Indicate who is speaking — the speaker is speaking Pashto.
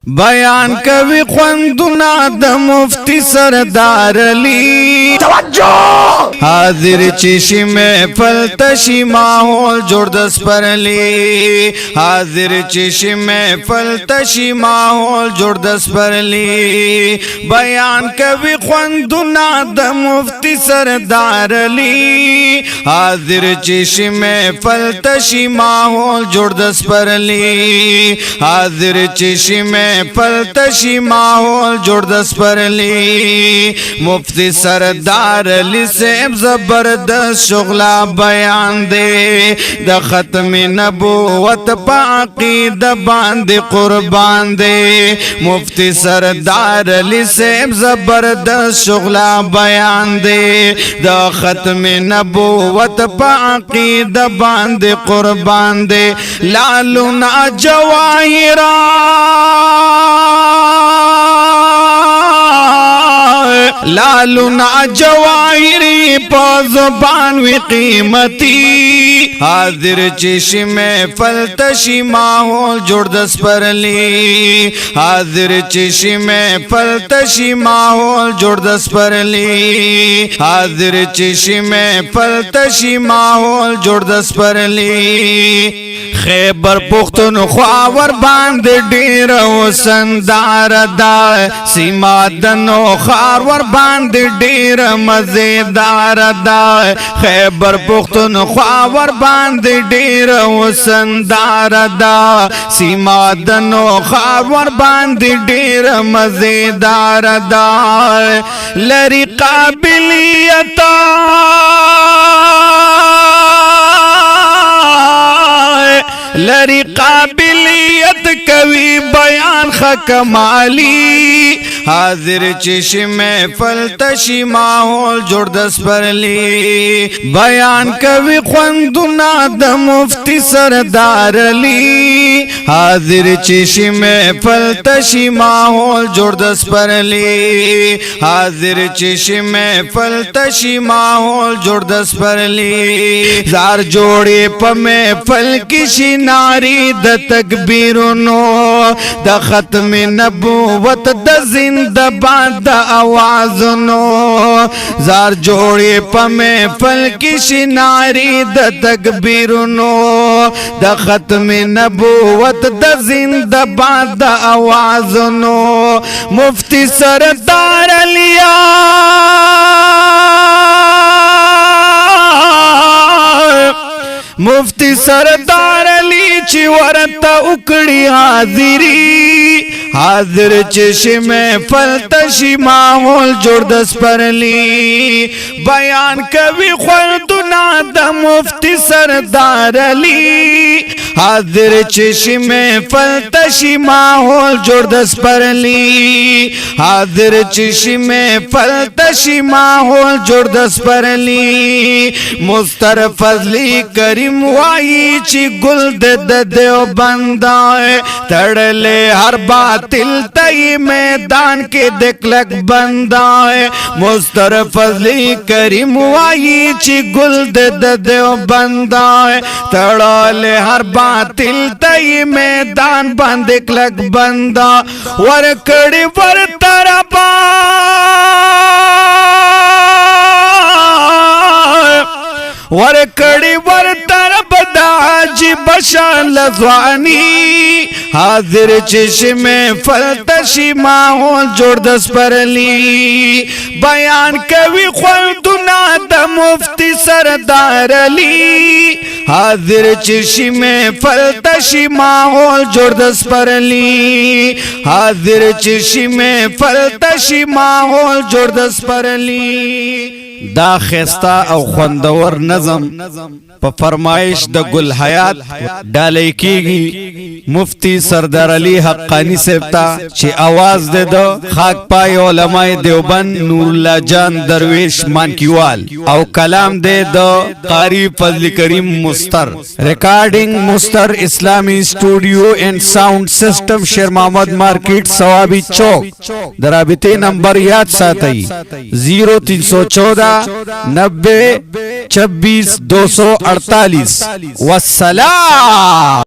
Speaker 1: بیان کوي خوندونه د مفتی سردار علی
Speaker 2: توجه
Speaker 1: حاضر چشی محفل تشی ماحول جوړ د سپرلی حاضر چشی محفل تشی ماحول جوړ د سپرلی بیان کوي خوندونه د مفتی سردار علی حاضر چشی محفل تشی ماحول جوړ د سپرلی حاضر چشی محفل تشی ماحول جوړ د سپرلی مفتی سردار علی صاحب زبردست شغلا بیان دے د ختم نبوت پا عقیدہ باندې قربان دے مفتی سردار علی صاحب زبردست شغلا بیان دے د ختم نبوت پا عقیدہ باندې قربان دے لالونا جواہرہ لالونا جواہری پا زبان وی قیمتی حاضر چشی محفل تشی ماحول جوړ د سپرلی حاضر چشی محفل تشی ماحول جوړ د سپرلی حاضر چشی محفل تشی ماحول جوړ د سپرلی خیبر پختونخوا ور باندې ډیر وسندار دا سیما د نوخار ور باندې ډیر مزیدار دا خیبر پختونخوا ور باندې ډیر وسندار دا سیما د نوخار ور باندې ډیر مزیدار دا لری قابلیت لری قابلیت کوي بیان خکمالی حاضر چشی محفل تشی ماحول جوړ د سپرلی بیان کوي خوندونه د مفتی سردار علی حاضر چشی محفل تشی ماحول جوړ د سپرلی حاضر چشی محفل تشی ماحول جوړ د سپرلی زار جوړې په محفل کې شي ناری د تکبیرونو د ختم نبوت د زندباد د آوازونو زار جوړې په محفل کې شي ناری د تکبیرونو د ختم نبوت د زندباد د آوازونو مفتی سردار علی مفتی سردار علی چی ورتا اکڑی حاضری حاضر چشی محفل تشی ماحول جوړ د سپرلی بیان کوي خوندونه د مفتی سردار علی حاضر چشی محفل تشی ماحول جوړ د سپرلی حاضر چشی محفل تشی ماحول جوړ د سپرلی مستر فضلی کریم وائی چی گل د دیوبند تڑلے ہر باطل تئی میدان کے دکلک بندہ مستر فضلی کریم وائی چی گل د دیوبند تڑلے ہر باطل تئی میدان بندکلک بندہ ورکڑی ورطربا ورکڑی ورطرب داجی بشان لزوانی حاضر چشی محفل تشی ماحول جوړ د سپرلی بیان کوي خوندونه د مفتی سردار علی حاضر چشی محفل تشی ماحول جوړ د سپرلی حاضر چشی محفل تشی ماحول جوړ د سپرلی دا خستا او خوندور نظم په فرمایش د ګل حیات ډالۍ کیږي مفتی سردار علی حقانی صاحب ته چې आवाज ده د خاک پای علماء دیوبند نور الله جان درویش مانکیوال او کلام ده د قاری فضل کریم مستر ریکارڈنگ مستر اسلامی اسٹوڈیو اینڈ ساؤنڈ سسٹم شیر محمد مارکیٹ ثوابی چوک درابطے نمبر یاد ساتئی 0314 90 26 248 والسلام.